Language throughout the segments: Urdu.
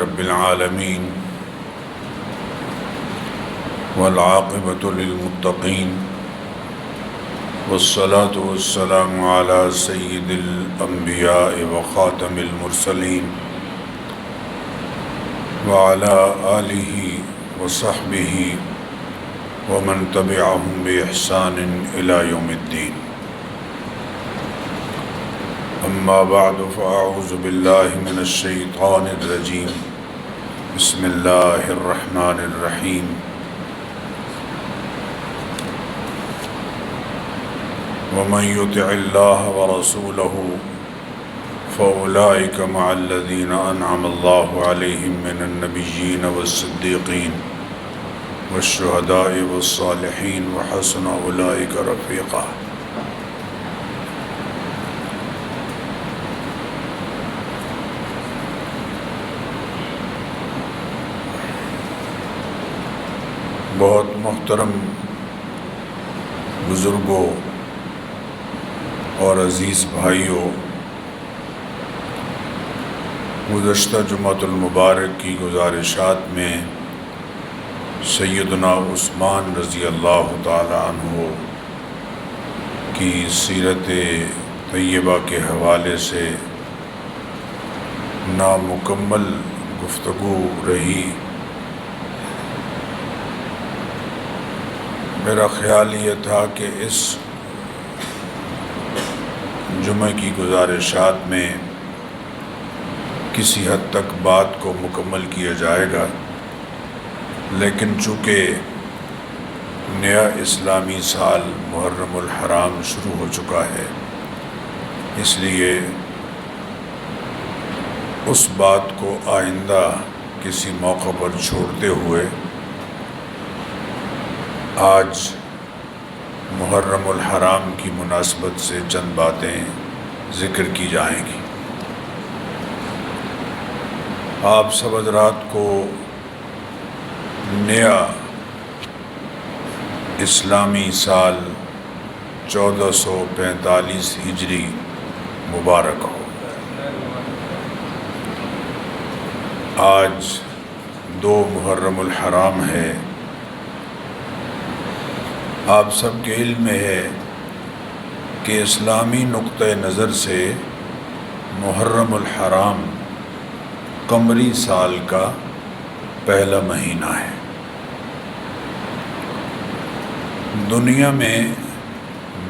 رب العالمين والعاقبة للمتقين والصلاة والسلام على سيد الأنبياء وخاتم المرسلين وعلى آله وصحبه ومن تبعهم بإحسان إلى يوم الدين. أما بعد فأعوذ بالله من الشيطان الرجيم. بسم الله الرحمن الرحيم. ومن يطع الله ورسوله فأولئك مع الذين أنعم الله عليهم من النبيين والصديقين والشهداء والصالحين وحسن أولئك رفيقا. بہت محترم بزرگوں اور عزیز بھائیوں، گزشتہ جمعۃ المبارک کی گزارشات میں سیدنا عثمان رضی اللہ تعالی عنہ کی سیرت طیبہ کے حوالے سے نامکمل گفتگو رہی۔ میرا خیال یہ تھا کہ اس جمعہ کی گزارشات میں کسی حد تک بات کو مکمل کیا جائے گا، لیکن چونکہ نیا اسلامی سال محرم الحرام شروع ہو چکا ہے، اس لیے اس بات کو آئندہ کسی موقع پر چھوڑتے ہوئے آج محرم الحرام کی مناسبت سے چند باتیں ذکر کی جائیں گی۔ آپ سب حضرات کو نیا اسلامی سال 1445 ہجری مبارک ہو۔ آج 2 محرم الحرام ہے۔ آپ سب کے علم میں ہے کہ اسلامی نقطہ نظر سے محرم الحرام قمری سال کا پہلا مہینہ ہے۔ دنیا میں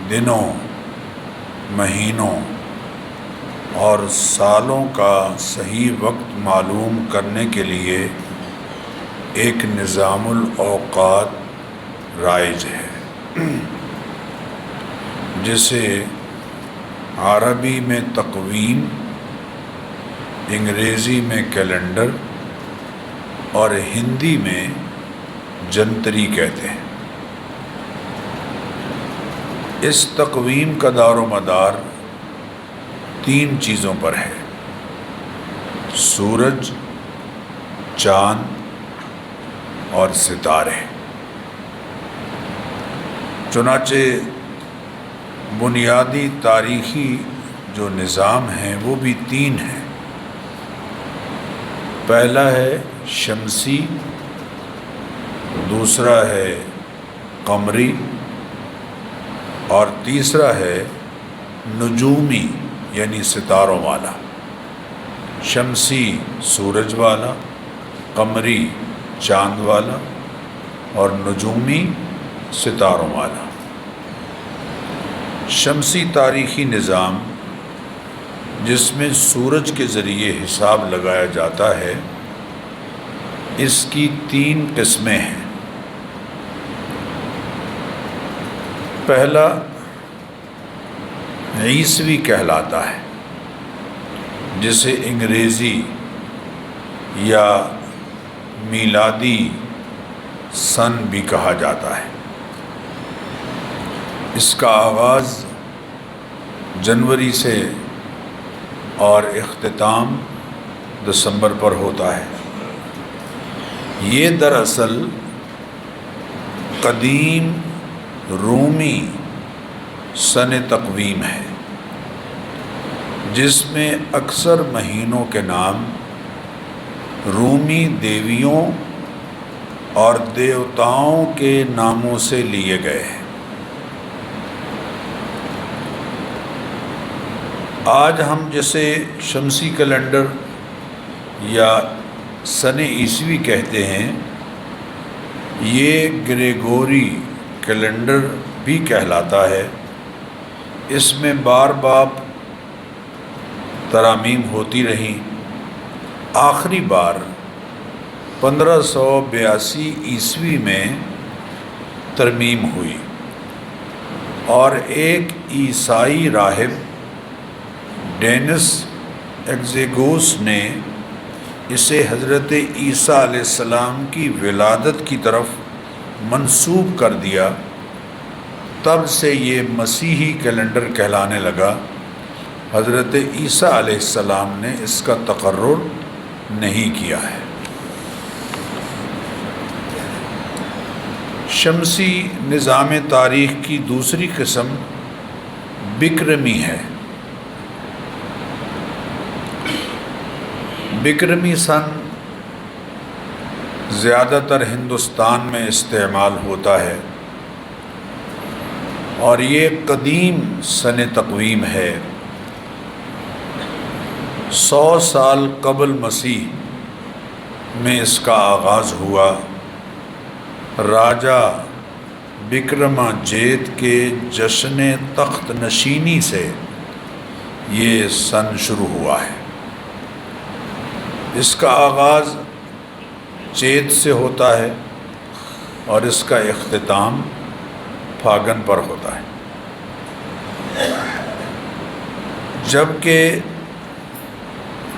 دنوں، مہینوں اور سالوں کا صحیح وقت معلوم کرنے کے لیے ایک نظام الاوقات رائج ہے، جسے عربی میں تقویم، انگریزی میں کیلنڈر اور ہندی میں جنتری کہتے ہیں۔ اس تقویم کا دار و مدار 3 چیزوں پر ہے: سورج، چاند اور ستارے۔ چنانچہ بنیادی تاریخی جو نظام ہیں وہ بھی 3 ہیں۔ پہلا ہے شمسی، دوسرا ہے قمری اور تیسرا ہے نجومی یعنی ستاروں والا۔ شمسی سورج والا، قمری چاند والا اور نجومی ستاروں والا۔ شمسی تاریخی نظام، جس میں سورج کے ذریعے حساب لگایا جاتا ہے، اس کی 3 قسمیں ہیں۔ پہلا عیسوی کہلاتا ہے، جسے انگریزی یا میلادی سن بھی کہا جاتا ہے۔ اس کا آغاز جنوری سے اور اختتام دسمبر پر ہوتا ہے۔ یہ دراصل قدیم رومی سن تقویم ہے، جس میں اکثر مہینوں کے نام رومی دیویوں اور دیوتاؤں کے ناموں سے لیے گئے ہیں۔ آج ہم جسے شمسی کیلنڈر یا سن عیسوی کہتے ہیں، یہ گریگوری کیلنڈر بھی کہلاتا ہے۔ اس میں بار بار ترامیم ہوتی رہیں۔ آخری بار 1582 عیسوی میں ترمیم ہوئی اور ایک عیسائی راہب ڈینس ایگزیگوس نے اسے حضرت عیسیٰ علیہ السلام کی ولادت کی طرف منسوب کر دیا۔ تب سے یہ مسیحی کیلنڈر کہلانے لگا۔ حضرت عیسیٰ علیہ السلام نے اس کا تقرر نہیں کیا ہے۔ شمسی نظام تاریخ کی دوسری قسم بکرمی ہے۔ بکرمی سن زیادہ تر ہندوستان میں استعمال ہوتا ہے اور یہ قدیم سن تقویم ہے۔ 100 سال قبل مسیح میں اس کا آغاز ہوا۔ راجہ بکرما جیت کے جشن تخت نشینی سے یہ سن شروع ہوا ہے۔ اس کا آغاز چیت سے ہوتا ہے اور اس کا اختتام پھاگن پر ہوتا ہے، جبکہ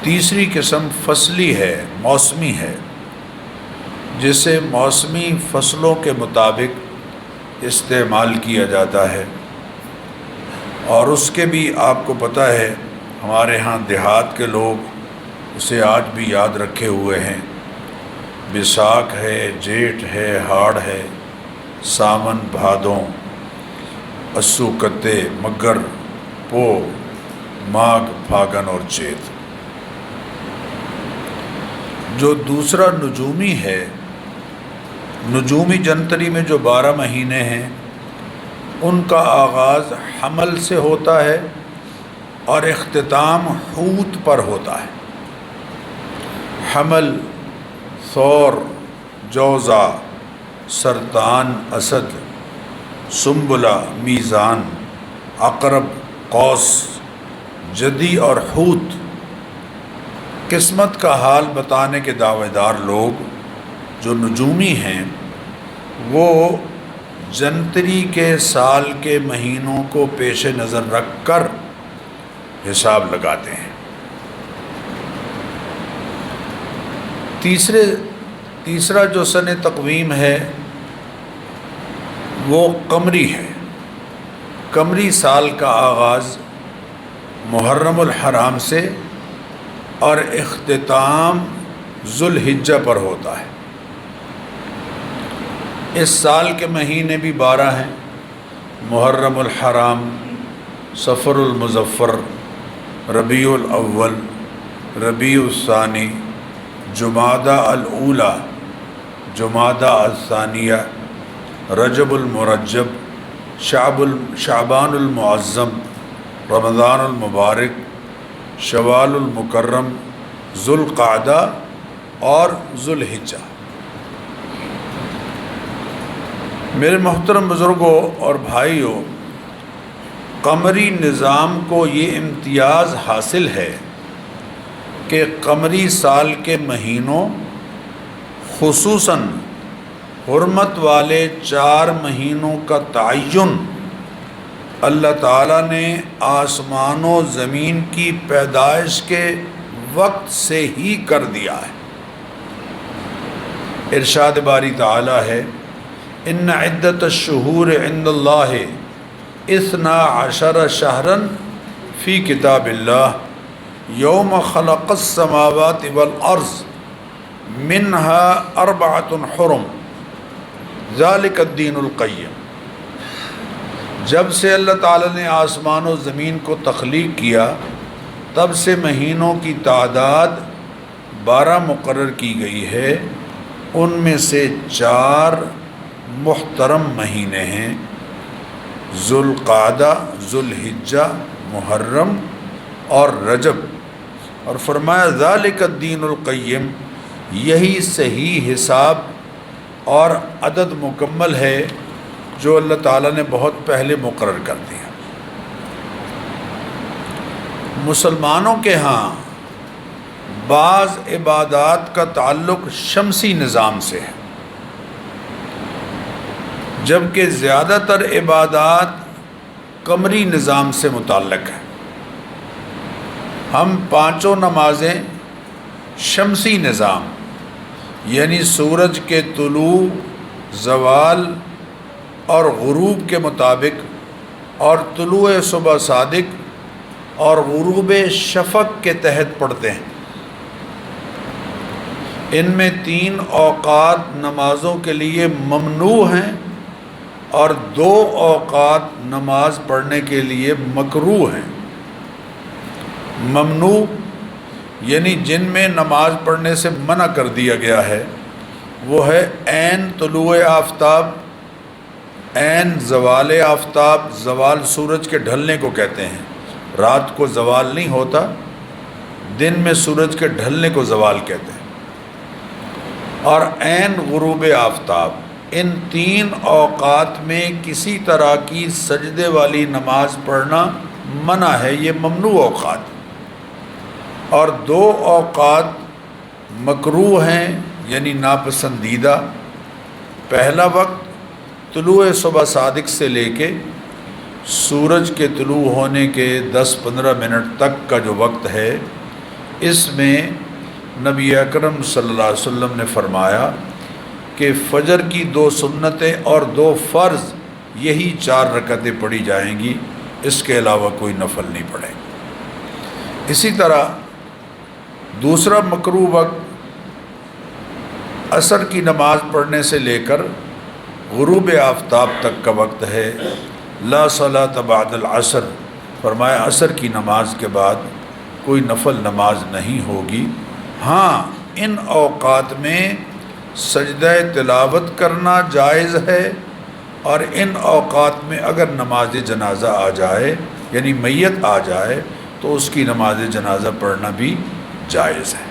تیسری قسم فصلی ہے، موسمی ہے، جسے موسمی فصلوں کے مطابق استعمال کیا جاتا ہے۔ اور اس کے بھی آپ کو پتہ ہے، ہمارے ہاں دیہات کے لوگ اسے آج بھی یاد رکھے ہوئے ہیں۔ بیساکھ ہے، جیٹھ ہے، ہاڑ ہے، ساون، بھادوں، اسو، کتے، مگر، پو، ماگھ، پھاگن اور چیت۔ جو دوسرا نجومی ہے، نجومی جنتری میں جو 12 مہینے ہیں، ان کا آغاز حمل سے ہوتا ہے اور اختتام حوت پر ہوتا ہے۔ حمل، ثور، جوزا، سرطان، اسد، سنبلہ، میزان، عقرب، قوس، جدی اور حوت۔ قسمت کا حال بتانے کے دعوے دار لوگ جو نجومی ہیں، وہ جنتری کے سال کے مہینوں کو پیش نظر رکھ کر حساب لگاتے ہیں۔ تیسرا جو سن تقویم ہے وہ قمری ہے۔ قمری سال کا آغاز محرم الحرام سے اور اختتام ذوالحجہ پر ہوتا ہے۔ اس سال کے مہینے بھی 12 ہیں: محرم الحرام، صفر المظفر، ربیع الاول، ربیع الثانی، جمادی الاولیٰ، جمادی الثانیہ، رجب المرجب، شعبان المعظم، رمضان المبارک، شوال المکرم، ذوالقعدہ اور ذوالحجہ۔ میرے محترم بزرگوں اور بھائیوں، قمری نظام کو یہ امتیاز حاصل ہے کہ قمری سال کے مہینوں، خصوصاً حرمت والے 4 مہینوں کا تعین اللہ تعالیٰ نے آسمان و زمین کی پیدائش کے وقت سے ہی کر دیا ہے۔ ارشاد باری تعالیٰ ہے: ان عدت الشہور عند اللہ 12 شہرا فی کتاب اللہ یوم خلق السماوات والارض منها 4 حرم ذالک الدین القیم۔ جب سے اللہ تعالیٰ نے آسمان و زمین کو تخلیق کیا، تب سے مہینوں کی تعداد 12 مقرر کی گئی ہے، ان میں سے 4 محترم مہینے ہیں، ذوالقعدہ، ذوالحجہ، محرم اور رجب، اور فرمایا ذالک الدین القیم، یہی صحیح حساب اور عدد مکمل ہے جو اللہ تعالیٰ نے بہت پہلے مقرر کر دیا۔ مسلمانوں کے ہاں بعض عبادات کا تعلق شمسی نظام سے ہے، جبکہ زیادہ تر عبادات قمری نظام سے متعلق ہیں۔ ہم 5 نمازیں شمسی نظام یعنی سورج کے طلوع، زوال اور غروب کے مطابق، اور طلوع صبح صادق اور غروب شفق کے تحت پڑھتے ہیں۔ ان میں 3 اوقات نمازوں کے لیے ممنوع ہیں اور 2 اوقات نماز پڑھنے کے لیے مکروہ ہیں۔ ممنوع یعنی جن میں نماز پڑھنے سے منع کر دیا گیا ہے، وہ ہے عین طلوع آفتاب، عین زوال آفتاب، زوال سورج کے ڈھلنے کو کہتے ہیں، رات کو زوال نہیں ہوتا، دن میں سورج کے ڈھلنے کو زوال کہتے ہیں، اور عین غروب آفتاب۔ ان 3 اوقات میں کسی طرح کی سجدے والی نماز پڑھنا منع ہے، یہ ممنوع اوقات، اور 2 اوقات مکروہ ہیں یعنی ناپسندیدہ۔ پہلا وقت طلوع صبح صادق سے لے کے سورج کے طلوع ہونے کے 10-15 منٹ تک کا جو وقت ہے، اس میں نبی اکرم صلی اللہ علیہ وسلم نے فرمایا کہ فجر کی 2 سنتیں اور 2 فرض، یہی 4 رکعتیں پڑھی جائیں گی، اس کے علاوہ کوئی نفل نہیں پڑھے گا۔ اسی طرح دوسرا مکروہ وقت عصر کی نماز پڑھنے سے لے کر غروب آفتاب تک کا وقت ہے۔ لا صلاۃ بعد العصر، فرمایا عصر کی نماز کے بعد کوئی نفل نماز نہیں ہوگی۔ ہاں، ان اوقات میں سجدہ تلاوت کرنا جائز ہے، اور ان اوقات میں اگر نماز جنازہ آ جائے یعنی میت آ جائے تو اس کی نماز جنازہ پڑھنا بھی جائز ہے۔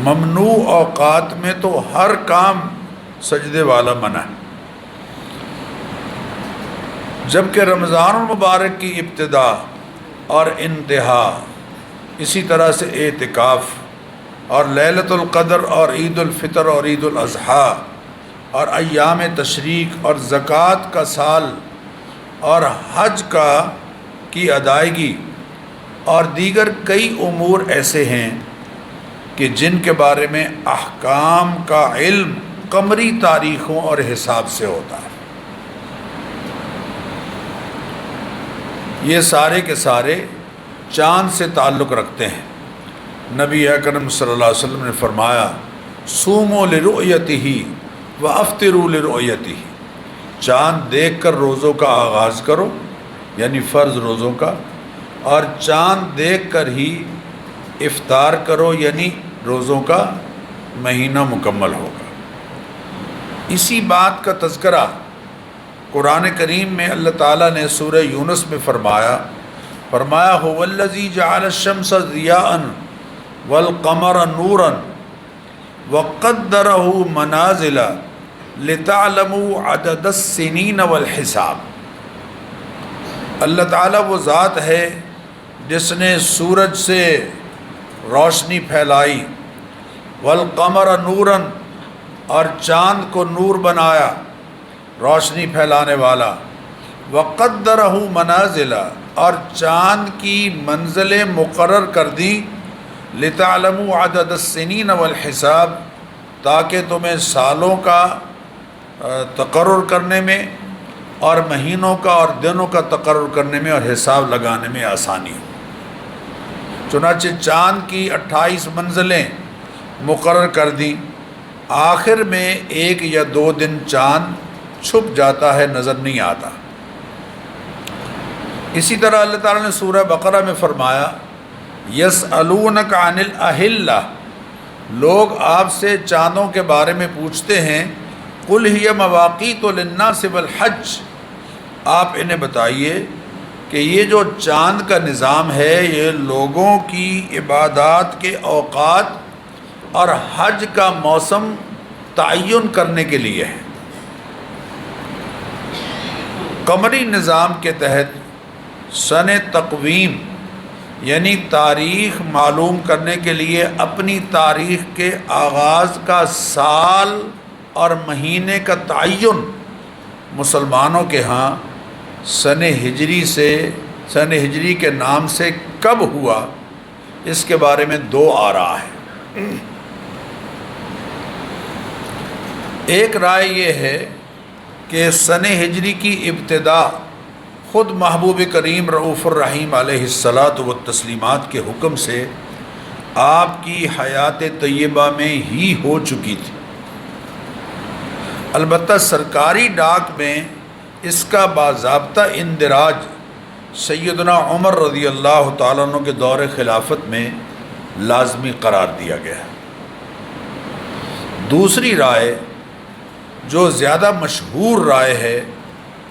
ممنوع اوقات میں تو ہر کام سجدے والا منع ہے، جبکہ رمضان المبارک کی ابتدا اور انتہا، اسی طرح سے اعتکاف اور لیلۃ القدر اور عید الفطر اور عید الاضحیٰ اور ایام تشریق اور زکوٰۃ کا سال اور حج کی ادائیگی اور دیگر کئی امور ایسے ہیں کہ جن کے بارے میں احکام کا علم قمری تاریخوں اور حساب سے ہوتا ہے۔ یہ سارے کے سارے چاند سے تعلق رکھتے ہیں۔ نبی اکرم صلی اللہ علیہ وسلم نے فرمایا صوموا لرؤیتہ وافطروا لرؤیتہ، چاند دیکھ کر روزوں کا آغاز کرو یعنی فرض روزوں کا، اور چاند دیکھ کر ہی افطار کرو یعنی روزوں کا مہینہ مکمل ہوگا۔ اسی بات کا تذکرہ قرآن کریم میں اللہ تعالیٰ نے سورہ یونس میں فرمایا هو الذی جعل الشمس ضیاء والقمر نورا وقدرہ منازل لتعلموا عدد السنین والحساب۔ اللہ تعالیٰ وہ ذات ہے جس نے سورج سے روشنی پھیلائی، والقمر نورا، اور چاند کو نور بنایا، روشنی پھیلانے والا، وقدرہ منازل، اور چاند کی منزلیں مقرر کر دیں، لتعلموا عدد السنین والحساب، تاکہ تمہیں سالوں کا تقرر کرنے میں اور مہینوں کا اور دنوں کا تقرر کرنے میں اور حساب لگانے میں آسانی ہو۔ چنانچہ چاند کی 28 منزلیں مقرر کر دیں، آخر میں 1 یا 2 دن چاند چھپ جاتا ہے، نظر نہیں آتا۔ اسی طرح اللہ تعالیٰ نے سورہ بقرہ میں فرمایا یسألونک عن الأہلہ لوگ آپ سے چاندوں کے بارے میں پوچھتے ہیں، قل ہی مواقیت للناس والحج، آپ انہیں بتائیے کہ یہ جو چاند کا نظام ہے یہ لوگوں کی عبادات کے اوقات اور حج کا موسم تعین کرنے کے لیے ہے۔ قمری نظام کے تحت سن تقویم یعنی تاریخ معلوم کرنے کے لیے اپنی تاریخ کے آغاز کا سال اور مہینے کا تعین مسلمانوں کے ہاں سن ہجری کے نام سے کب ہوا، اس کے بارے میں دو آراء ہے۔ ایک رائے یہ ہے کہ سن ہجری کی ابتدا خود محبوب کریم رؤوف الرحیم علیہ الصلاۃ والتسلیمات کے حکم سے آپ کی حیات طیبہ میں ہی ہو چکی تھی، البتہ سرکاری ڈاک میں اس کا باضابطہ اندراج سیدنا عمر رضی اللہ تعالیٰ عنہ کے دور خلافت میں لازمی قرار دیا گیا۔ دوسری رائے جو زیادہ مشہور رائے ہے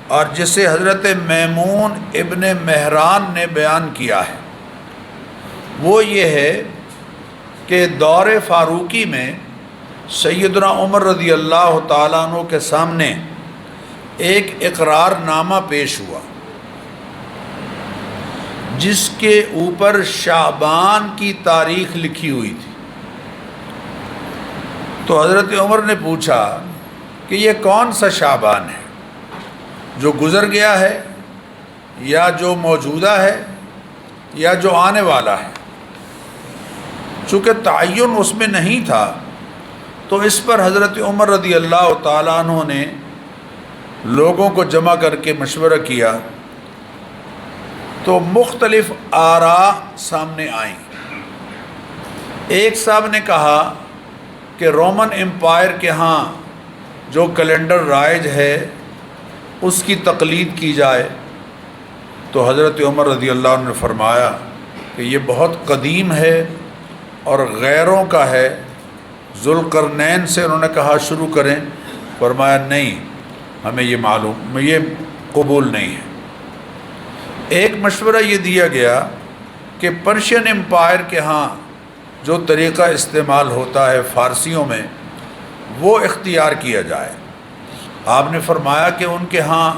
اور جسے حضرت میمون ابن مہران نے بیان کیا ہے، وہ یہ ہے کہ دور فاروقی میں سیدنا عمر رضی اللہ تعالیٰ عنہ کے سامنے ایک اقرار نامہ پیش ہوا جس کے اوپر شعبان کی تاریخ لکھی ہوئی تھی۔ تو حضرت عمر نے پوچھا کہ یہ کون سا شعبان ہے، جو گزر گیا ہے یا جو موجودہ ہے یا جو آنے والا ہے؟ چونکہ تعین اس میں نہیں تھا تو اس پر حضرت عمر رضی اللہ تعالیٰ عنہ نے لوگوں کو جمع کر کے مشورہ کیا تو مختلف آراء سامنے آئیں۔ ایک صاحب نے کہا کہ رومن امپائر کے ہاں جو کیلنڈر رائج ہے اس کی تقلید کی جائے، تو حضرت عمر رضی اللہ عنہ نے فرمایا کہ یہ بہت قدیم ہے اور غیروں کا ہے۔ ذوالقرنین سے انہوں نے کہا شروع کریں، فرمایا نہیں، ہمیں یہ قبول نہیں ہے۔ ایک مشورہ یہ دیا گیا کہ پرشین امپائر کے ہاں جو طریقہ استعمال ہوتا ہے فارسیوں میں وہ اختیار کیا جائے۔ آپ نے فرمایا کہ ان کے ہاں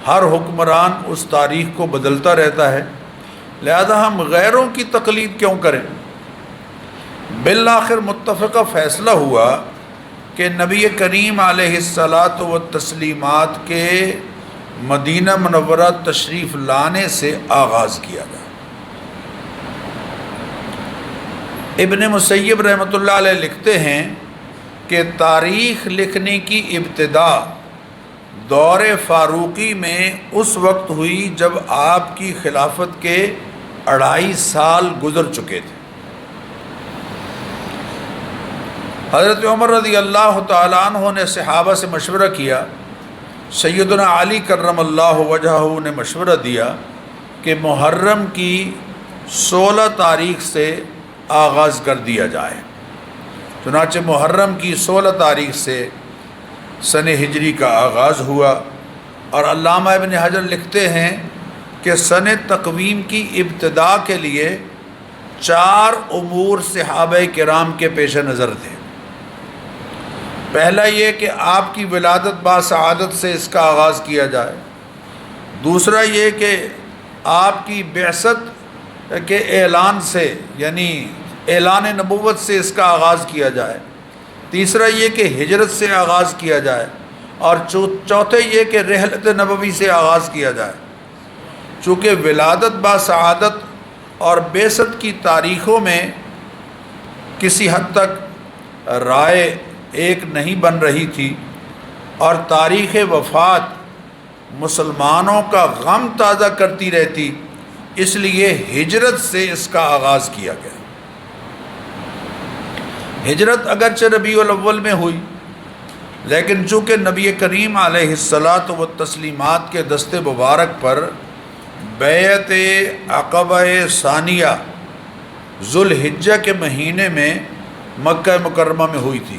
ہر حکمران اس تاریخ کو بدلتا رہتا ہے، لہذا ہم غیروں کی تقلید کیوں کریں؟ بالآخر متفقہ فیصلہ ہوا کہ نبی کریم علیہ الصلاۃ والتسلیمات کے مدینہ منورہ تشریف لانے سے آغاز کیا گیا۔ ابن مسیب رحمۃ اللہ علیہ لکھتے ہیں کہ تاریخ لکھنے کی ابتدا دور فاروقی میں اس وقت ہوئی جب آپ کی خلافت کے 2.5 سال گزر چکے تھے۔ حضرت عمر رضی اللہ تعالیٰ عنہ نے صحابہ سے مشورہ کیا، سیدنا علی کرم اللہ وجہہ نے مشورہ دیا کہ محرم کی 16 تاریخ سے آغاز کر دیا جائے۔ چنانچہ محرم کی 16 تاریخ سے سن ہجری کا آغاز ہوا، اور علامہ ابن حجر لکھتے ہیں کہ سن تقویم کی ابتدا کے لیے 4 امور صحابہ کرام کے پیش نظر تھے۔ پہلا یہ کہ آپ کی ولادت باسعادت سے اس کا آغاز کیا جائے، دوسرا یہ کہ آپ کی بعثت کے اعلان سے یعنی اعلان نبوت سے اس کا آغاز کیا جائے، تیسرا یہ کہ ہجرت سے آغاز کیا جائے، اور چوتھے یہ کہ رحلت نبوی سے آغاز کیا جائے۔ چونکہ ولادت باسعادت اور بعثت کی تاریخوں میں کسی حد تک رائے ایک نہیں بن رہی تھی، اور تاریخ وفات مسلمانوں کا غم تازہ کرتی رہتی، اس لیے ہجرت سے اس کا آغاز کیا گیا۔ ہجرت اگرچہ ربیع الاول میں ہوئی، لیکن چونکہ نبی کریم علیہ الصلاۃ والتسلیمات کے دست مبارک پر بیعت عقبہ ثانیہ ذوالحجہ کے مہینے میں مکہ مکرمہ میں ہوئی تھی،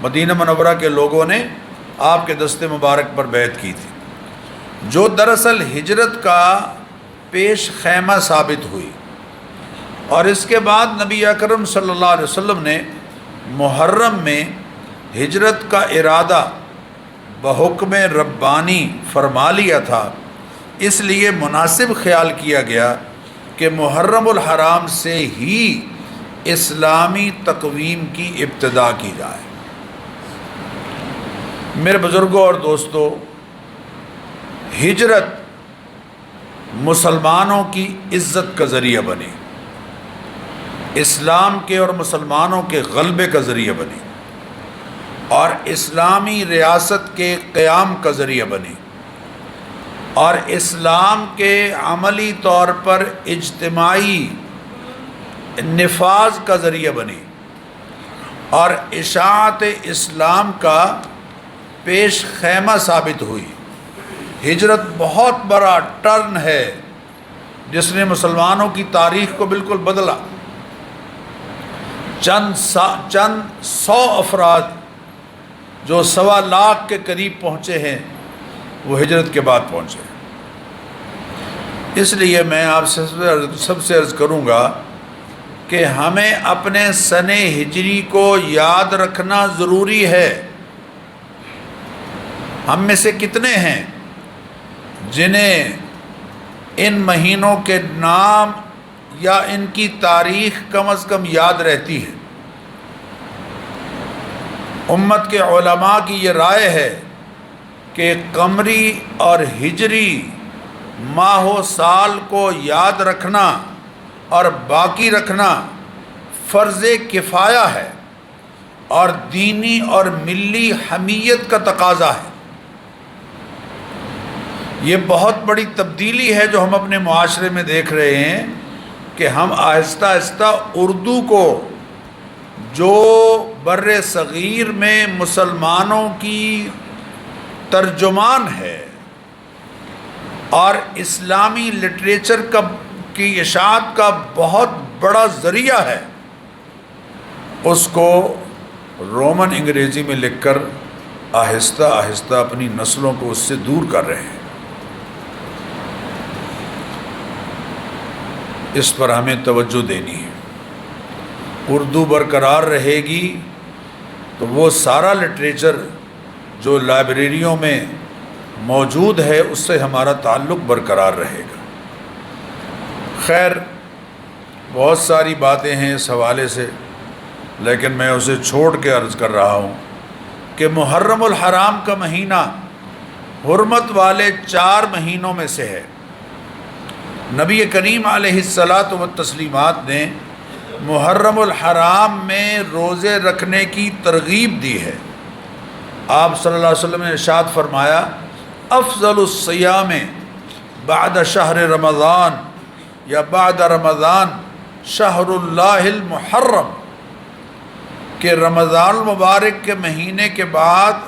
مدینہ منورہ کے لوگوں نے آپ کے دست مبارک پر بیعت کی تھی، جو دراصل ہجرت کا پیش خیمہ ثابت ہوئی۔ اور اس کے بعد نبی اکرم صلی اللہ علیہ وسلم نے محرم میں ہجرت کا ارادہ بحکم ربانی فرما لیا تھا، اس لیے مناسب خیال کیا گیا کہ محرم الحرام سے ہی اسلامی تقویم کی ابتدا کی جائے۔ میرے بزرگوں اور دوستو، ہجرت مسلمانوں کی عزت کا ذریعہ بنی، اسلام کے اور مسلمانوں کے غلبے کا ذریعہ بنی، اور اسلامی ریاست کے قیام کا ذریعہ بنی، اور اسلام کے عملی طور پر اجتماعی نفاذ کا ذریعہ بنی، اور اشاعت اسلام کا پیش خیمہ ثابت ہوئی۔ ہجرت بہت بڑا ٹرن ہے جس نے مسلمانوں کی تاریخ کو بالکل بدلا۔ چند سو افراد جو 1.25 لاکھ کے قریب پہنچے ہیں وہ ہجرت کے بعد پہنچے۔ اس لیے میں آپ سب سے عرض کروں گا کہ ہمیں اپنے سن ہجری کو یاد رکھنا ضروری ہے۔ ہم میں سے کتنے ہیں جنہیں ان مہینوں کے نام یا ان کی تاریخ کم از کم یاد رہتی ہے؟ امت کے علماء کی یہ رائے ہے کہ قمری اور ہجری ماہ و سال کو یاد رکھنا اور باقی رکھنا فرض کفایہ ہے اور دینی اور ملی حمیت کا تقاضا ہے۔ یہ بہت بڑی تبدیلی ہے جو ہم اپنے معاشرے میں دیکھ رہے ہیں کہ ہم آہستہ آہستہ اردو کو، جو بر صغیر میں مسلمانوں کی ترجمان ہے اور اسلامی لٹریچر کی اشاعت کا بہت بڑا ذریعہ ہے، اس کو رومن انگریزی میں لکھ کر آہستہ آہستہ اپنی نسلوں کو اس سے دور کر رہے ہیں۔ اس پر ہمیں توجہ دینی ہے۔ اردو برقرار رہے گی تو وہ سارا لٹریچر جو لائبریریوں میں موجود ہے اس سے ہمارا تعلق برقرار رہے گا۔ خیر، بہت ساری باتیں ہیں اس حوالے سے، لیکن میں اسے چھوڑ کے عرض کر رہا ہوں کہ محرم الحرام کا مہینہ حرمت والے 4 مہینوں میں سے ہے۔ نبی کریم علیہ الصلاۃ والتسلیمات نے محرم الحرام میں روزے رکھنے کی ترغیب دی ہے۔ آپ صلی اللہ علیہ وسلم نے ارشاد فرمایا، افضل الصیام بعد شہر رمضان یا بعد رمضان شہر اللہ المحرم، کہ رمضان المبارک کے مہینے کے بعد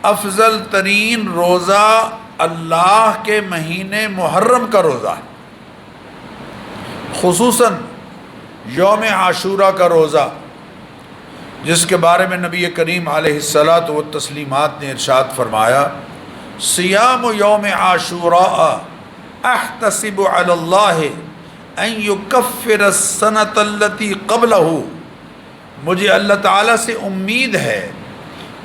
افضل ترین روزہ اللہ کے مہینے محرم کا روزہ ہے، خصوصاً یوم عاشورہ کا روزہ، جس کے بارے میں نبی کریم علیہ الصلاۃ والتسلیمات نے ارشاد فرمایا، صیام یوم عاشوراء احتسب علی اللہ ان یکفر السنۃ التی قبلہ، مجھے اللہ تعالیٰ سے امید ہے،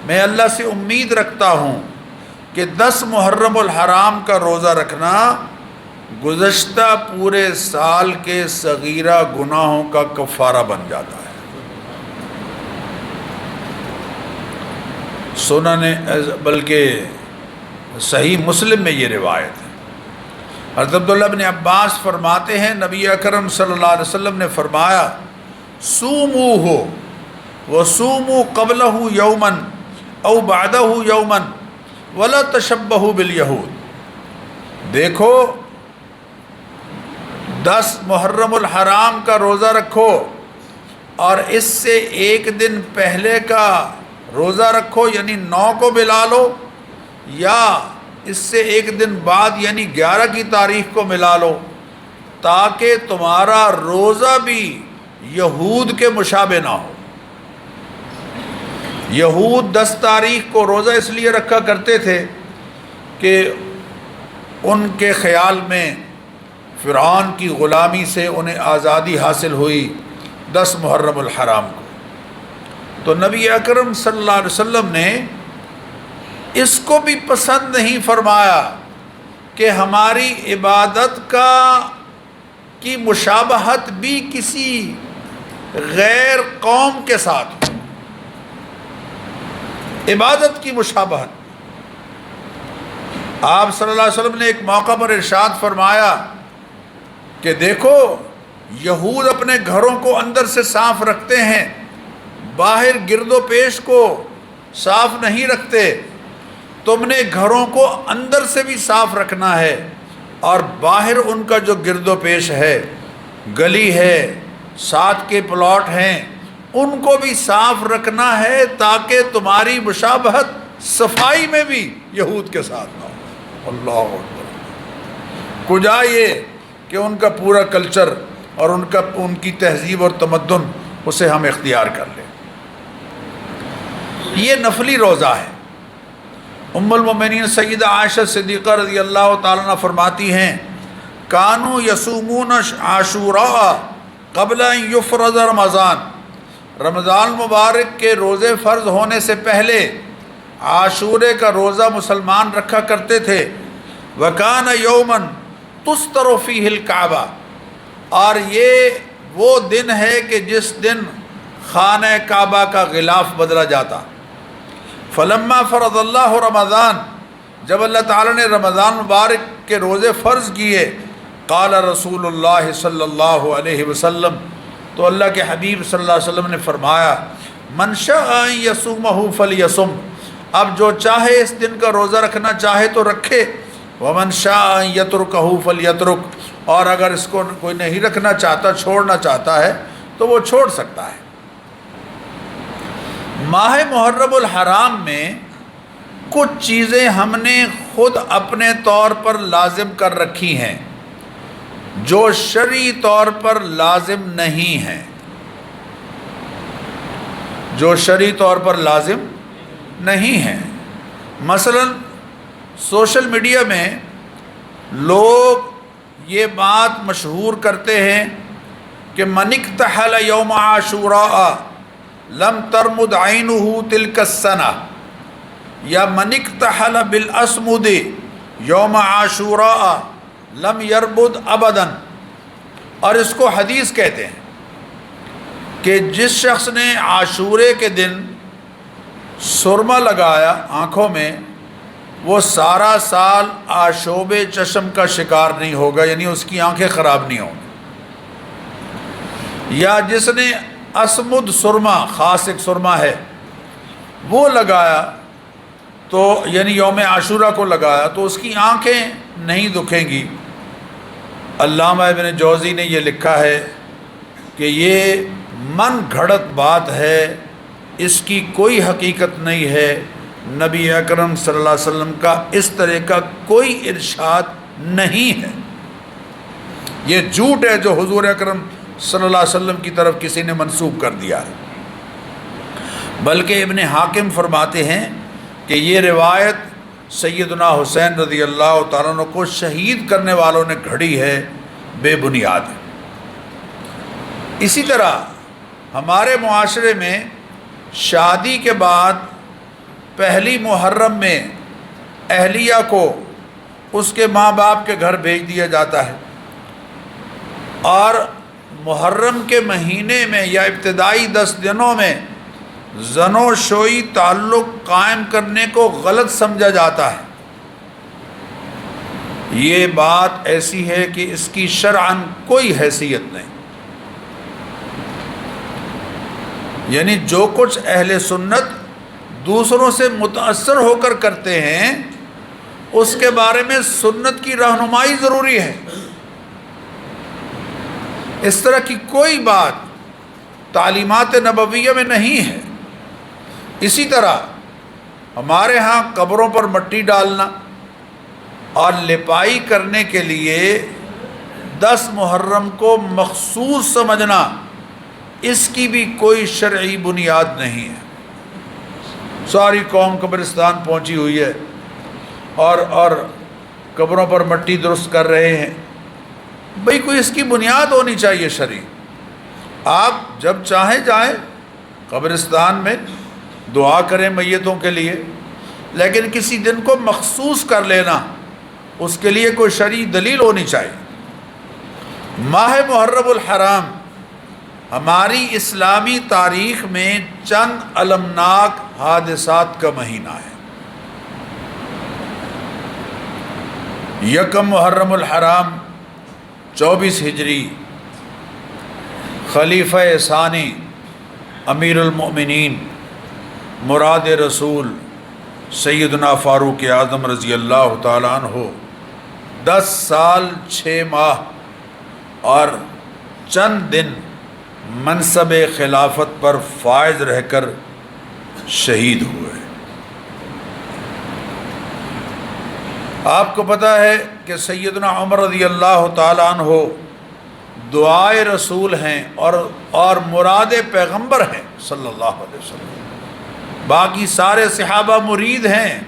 میں اللہ سے امید رکھتا ہوں کہ 10 محرم الحرام کا روزہ رکھنا گزشتہ پورے سال کے صغیرہ گناہوں کا کفارہ بن جاتا ہے۔ سنن بلکہ صحیح مسلم میں یہ روایت ہے۔ حضرت عبداللہ بن عباس فرماتے ہیں، نبی اکرم صلی اللہ علیہ وسلم نے فرمایا، صوموہ وصوموا قبلہ یوما او بعدہ یوما ولا تشبہوا بالیہود، دیکھو 10 محرم الحرام کا روزہ رکھو اور اس سے ایک دن پہلے کا روزہ رکھو، یعنی 9 کو ملا لو، یا اس سے ایک دن بعد یعنی 11 کی تاریخ کو ملا لو، تاکہ تمہارا روزہ بھی یہود کے مشابہ نہ ہو۔ یہود 10 تاریخ کو روزہ اس لیے رکھا کرتے تھے کہ ان کے خیال میں فرعون کی غلامی سے انہیں آزادی حاصل ہوئی 10 محرم الحرام کو. تو نبی اکرم صلی اللہ علیہ وسلم نے اس کو بھی پسند نہیں فرمایا کہ ہماری عبادت کی مشابہت بھی کسی غیر قوم کے ساتھ ہو. عبادت کی مشابہت. آپ صلی اللہ علیہ وسلم نے ایک موقع پر ارشاد فرمایا کہ دیکھو یہود اپنے گھروں کو اندر سے صاف رکھتے ہیں، باہر گرد و پیش کو صاف نہیں رکھتے. تم نے گھروں کو اندر سے بھی صاف رکھنا ہے اور باہر ان کا جو گرد و پیش ہے، گلی ہے، ساتھ کے پلاٹ ہیں، ان کو بھی صاف رکھنا ہے تاکہ تمہاری مشابہت صفائی میں بھی یہود کے ساتھ نہ ہو. اللہ اکبر. کجا یہ کہ ان کا پورا کلچر اور ان کی تہذیب اور تمدن اسے ہم اختیار کر لیں. یہ نفلی روزہ ہے. ام المؤمنین سیدہ عائشہ صدیقہ رضی اللہ تعالیٰ عنہ فرماتی ہیں کانوا یصومون عاشوراء قبل ان یفرض رمضان. رمضان مبارک کے روزے فرض ہونے سے پہلے عاشورے کا روزہ مسلمان رکھا کرتے تھے. وکان یوما تستر فیہ الکعبہ. اور یہ وہ دن ہے کہ جس دن خانہ کعبہ کا غلاف بدلا جاتا. فلما فرض اللہ رمضان. جب اللہ تعالیٰ نے رمضان مبارک کے روزے فرض کیے، قال رسول اللہ صلی اللہ علیہ وسلم، تو اللہ کے حبیب صلی اللہ علیہ وسلم نے فرمایا من شاء ان یصومہ فلیصم. اب جو چاہے اس دن کا روزہ رکھنا چاہے تو رکھے. ومن شاء ان یترکہ فلیترک. اور اگر اس کو کوئی نہیں رکھنا چاہتا، چھوڑنا چاہتا ہے تو وہ چھوڑ سکتا ہے. ماہ محرم الحرام میں کچھ چیزیں ہم نے خود اپنے طور پر لازم کر رکھی ہیں جو شرعی طور پر لازم نہیں ہیں. جو شرعی طور پر لازم نہیں ہیں. مثلا سوشل میڈیا میں لوگ یہ بات مشہور کرتے ہیں کہ من اکتحل یوم عاشوراء لم ترمد عینہ تلک السنہ، یا من اکتحل بالاسمد یوم عاشوراء لم یربد ابدا. اور اس کو حدیث کہتے ہیں کہ جس شخص نے عاشورے کے دن سرما لگایا آنکھوں میں، وہ سارا سال آشوب چشم کا شکار نہیں ہوگا، یعنی اس کی آنکھیں خراب نہیں ہوں. یا جس نے اسمد سرما، خاص ایک سرما ہے، وہ لگایا تو یعنی یوم عاشورہ کو لگایا تو اس کی آنکھیں نہیں دکھیں گی. علامہ ابن جوزی نے یہ لکھا ہے کہ یہ من گھڑت بات ہے، اس کی کوئی حقیقت نہیں ہے. نبی اکرم صلی اللہ علیہ وسلم کا اس طرح کا کوئی ارشاد نہیں ہے. یہ جھوٹ ہے جو حضور اکرم صلی اللہ علیہ وسلم کی طرف کسی نے منسوب کر دیا ہے. بلکہ ابن حاکم فرماتے ہیں کہ یہ روایت سیدنا حسین رضی اللہ تعالیٰ عنہ کو شہید کرنے والوں نے گھڑی ہے، بے بنیاد ہے. اسی طرح ہمارے معاشرے میں شادی کے بعد پہلی محرم میں اہلیہ کو اس کے ماں باپ کے گھر بھیج دیا جاتا ہے، اور محرم کے مہینے میں یا ابتدائی 10 دنوں میں زنو شوئی تعلق قائم کرنے کو غلط سمجھا جاتا ہے. یہ بات ایسی ہے کہ اس کی شرعاً کوئی حیثیت نہیں. یعنی جو کچھ اہل سنت دوسروں سے متاثر ہو کر کرتے ہیں اس کے بارے میں سنت کی رہنمائی ضروری ہے. اس طرح کی کوئی بات تعلیمات نبویہ میں نہیں ہے. اسی طرح ہمارے ہاں قبروں پر مٹی ڈالنا اور لپائی کرنے کے لیے 10 محرم کو مخصوص سمجھنا، اس کی بھی کوئی شرعی بنیاد نہیں ہے. ساری قوم قبرستان پہنچی ہوئی ہے اور قبروں پر مٹی درست کر رہے ہیں. بھئی کوئی اس کی بنیاد ہونی چاہیے شرعی. آپ جب چاہیں جائیں قبرستان میں دعا کریں میتوں کے لیے، لیکن کسی دن کو مخصوص کر لینا اس کے لیے کوئی شرعی دلیل ہونی چاہیے. ماہ محرم الحرام ہماری اسلامی تاریخ میں چند المناک حادثات کا مہینہ ہے. یکم محرم الحرام 24 ہجری، خلیفہ ثانی امیر المؤمنین مراد رسول سیدنا فاروق اعظم رضی اللہ تعالیٰ عنہ 10 سال 6 ماہ اور چند دن منصب خلافت پر فائز رہ کر شہید ہوئے. آپ کو پتہ ہے کہ سیدنا عمر رضی اللہ تعالیٰ عنہ دعائے رسول ہیں اور مراد پیغمبر ہیں صلی اللہ علیہ وسلم. باقی سارے صحابہ مرید ہیں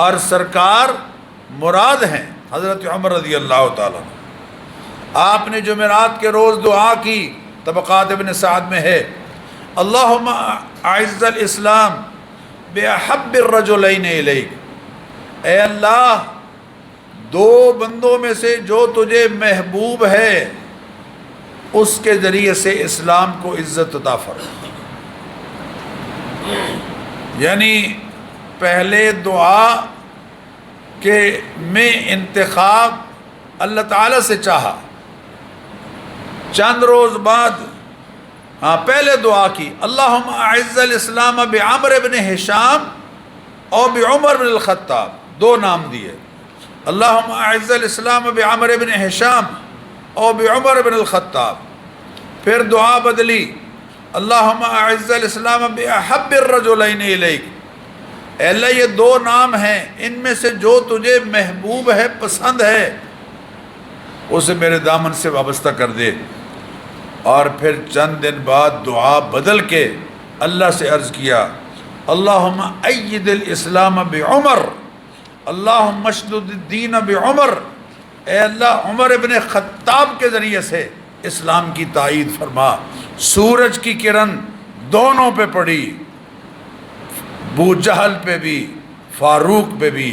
اور سرکار مراد ہیں حضرت عمر رضی اللہ تعالیٰ عنہ. آپ نے جمعرات کے روز دعا کی، طبقات ابن سعد میں ہے، اللہم اعز الاسلام باحب الرجلین الیک. اے اللہ، دو بندوں میں سے جو تجھے محبوب ہے اس کے ذریعے سے اسلام کو عزت عطا فرما. یعنی پہلے دعا کے میں انتخاب اللہ تعالیٰ سے چاہا، چند روز بعد پہلے دعا کی اللہم اعز الاسلام بعمر بن ہشام اور بعمر بن الخطاب، 2 نام دیے، اللہم اعز الاسلام بعمر بن ہشام اور بعمر بن الخطاب. پھر دعا بدلی اللہم اعز الاسلام باحب الرجلین الیک. اے اللہ، یہ 2 نام ہیں، ان میں سے جو تجھے محبوب ہے، پسند ہے، اسے میرے دامن سے وابستہ کر دے. اور پھر چند دن بعد دعا بدل کے اللہ سے عرض کیا اللہم اید الاسلام بعمر، اللہم اشدد الدین بعمر. اے اللہ، عمر ابن خطاب کے ذریعے سے اسلام کی تائید فرما. سورج کی کرن دونوں پہ پڑی، ابو جہل پہ بھی فاروق پہ بھی.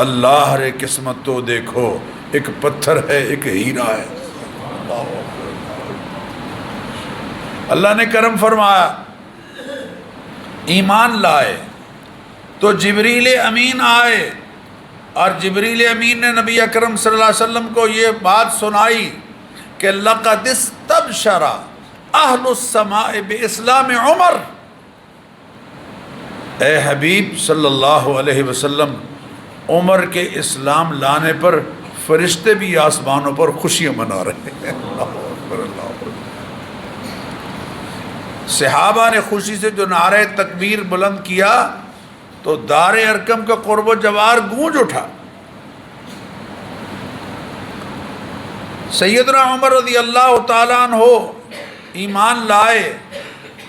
اللہ رے قسمت تو دیکھو، ایک پتھر ہے ایک ہیرا ہے. اللہ نے کرم فرمایا، ایمان لائے تو جبریل امین آئے اور جبریل امین نے نبی اکرم صلی اللہ علیہ وسلم کو یہ بات سنائی کہ لقد استبشر اہل السماء باسلام عمر. اے حبیب صلی اللہ علیہ وسلم، عمر کے اسلام لانے پر فرشتے بھی آسمانوں پر خوشیاں منا رہے ہیں. اللہ اکبر، اللہ اکبر. صحابہ نے خوشی سے جو نعرہ تکبیر بلند کیا تو دار ارقم کا قرب و جوار گونج اٹھا. سیدنا عمر رضی اللہ تعالیٰ عنہ ایمان لائے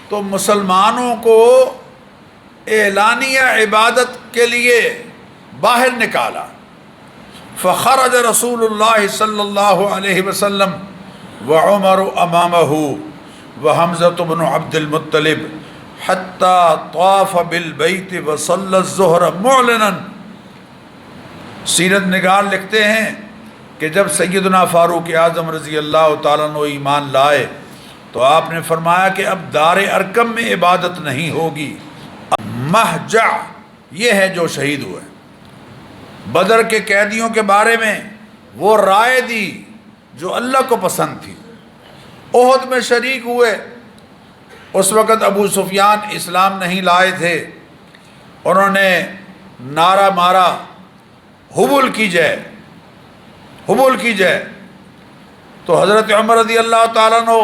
تو مسلمانوں کو اعلانیہ عبادت کے لیے باہر نکالا. فخرج رسول اللہ صلی اللہ علیہ وسلم وعمر امامہ وحمزۃ بن عبد المطلب حتی طاف بالبیت وصلی الظہر معلنا. سیرت نگار لکھتے ہیں کہ جب سیدنا فاروق اعظم رضی اللہ تعالیٰ عنہ ایمان لائے تو آپ نے فرمایا کہ اب دار ارقم میں عبادت نہیں ہوگی. مہجع یہ ہے جو شہید ہوئے. بدر کے قیدیوں کے بارے میں وہ رائے دی جو اللہ کو پسند تھی. احد میں شریک ہوئے. اس وقت ابو سفیان اسلام نہیں لائے تھے. انہوں نے نعرہ مارا حبل کی جائے، حبل کی جائے. تو حضرت عمر رضی اللہ تعالیٰ عنہ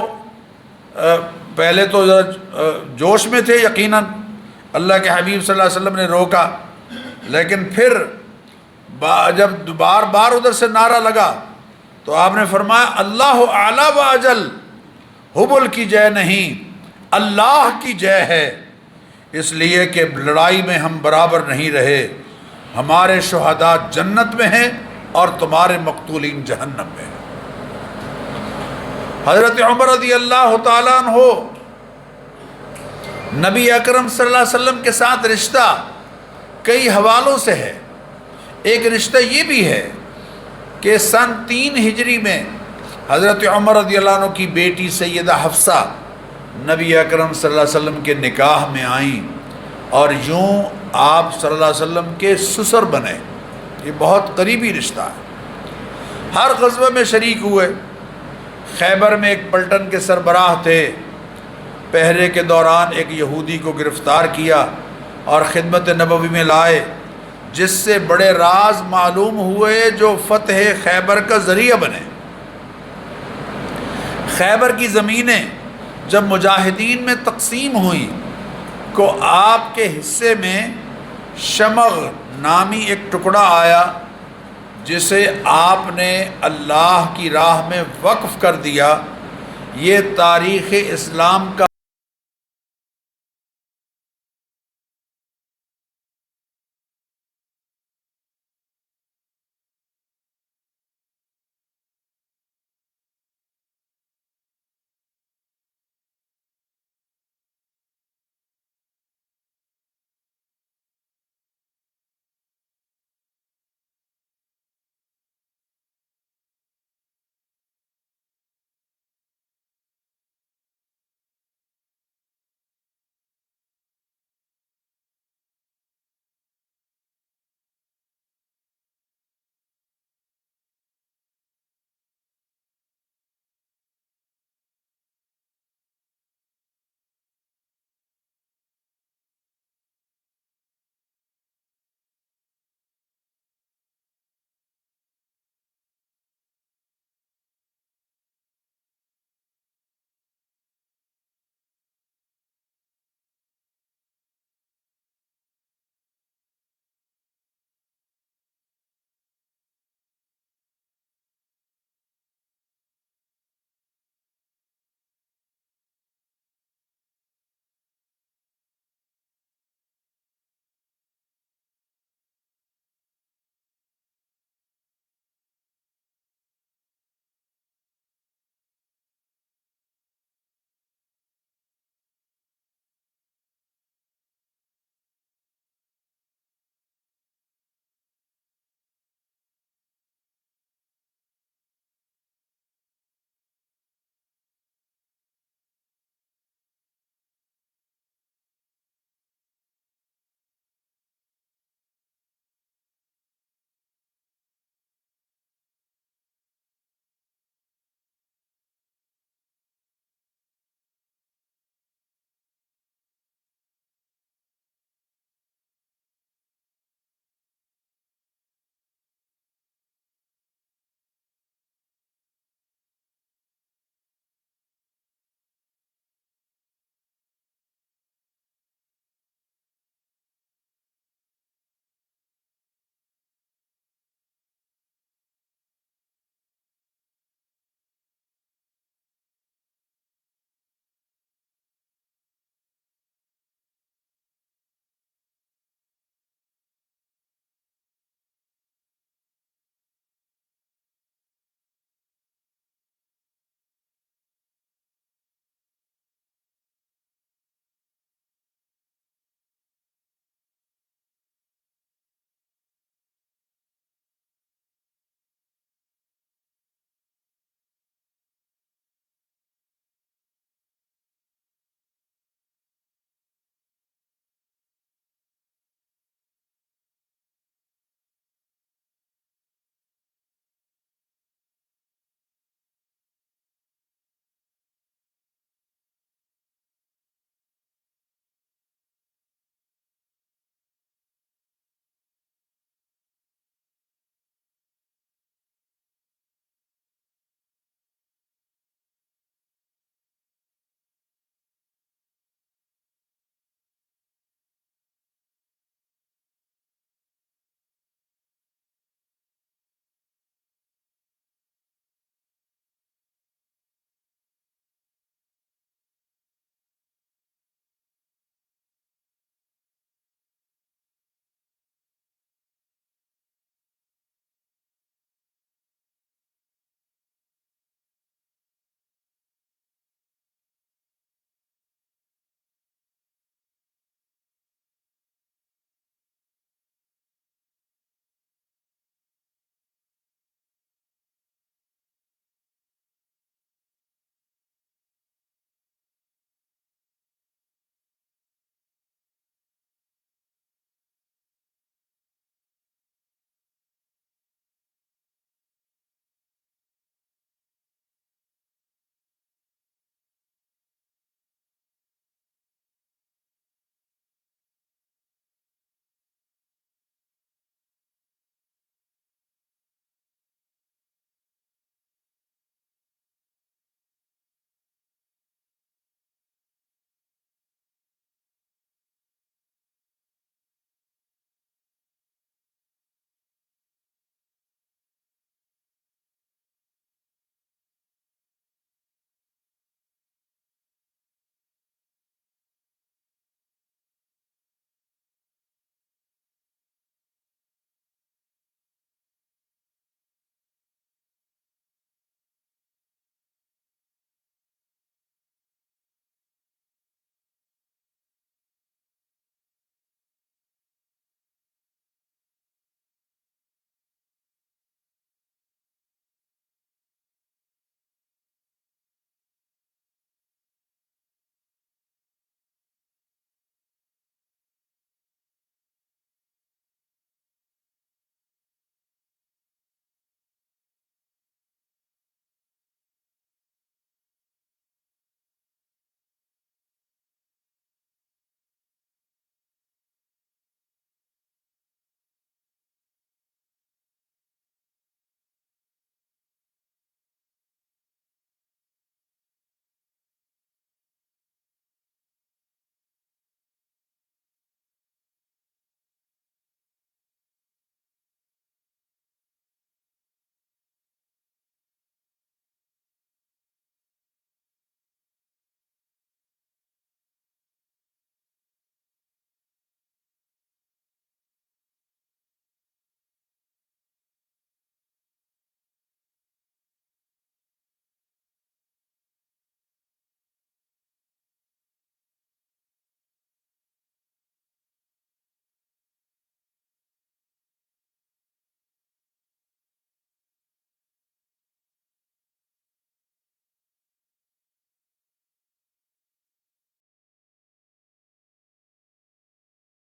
پہلے تو جوش میں تھے یقیناً، اللہ کے حبیب صلی اللہ علیہ وسلم نے روکا، لیکن پھر جب بار بار ادھر سے نعرہ لگا تو آپ نے فرمایا اللہ اعلیٰ و اجل، حبل کی جے نہیں اللہ کی جے ہے. اس لیے کہ لڑائی میں ہم برابر نہیں رہے، ہمارے شہداء جنت میں ہیں اور تمہارے مقتولین جہنم میں ہیں۔ حضرت عمر رضی اللہ تعالیٰ عنہ نبی اکرم صلی اللہ علیہ وسلم کے ساتھ رشتہ کئی حوالوں سے ہے۔ ایک رشتہ یہ بھی ہے کہ سن 3 ہجری میں حضرت عمر رضی اللہ عنہ کی بیٹی سیدہ حفصہ نبی اکرم صلی اللہ علیہ وسلم کے نکاح میں آئیں اور یوں آپ صلی اللہ علیہ وسلم کے سسر بنے۔ یہ بہت قریبی رشتہ ہے۔ ہر غزوہ میں شریک ہوئے۔ خیبر میں ایک پلٹن کے سربراہ تھے، پہرے کے دوران ایک یہودی کو گرفتار کیا اور خدمت نبوی میں لائے، جس سے بڑے راز معلوم ہوئے جو فتح خیبر کا ذریعہ بنے۔ خیبر کی زمینیں جب مجاہدین میں تقسیم ہوئیں کو آپ کے حصے میں شمغ نامی ایک ٹکڑا آیا، جسے آپ نے اللہ کی راہ میں وقف کر دیا۔ یہ تاریخ اسلام کا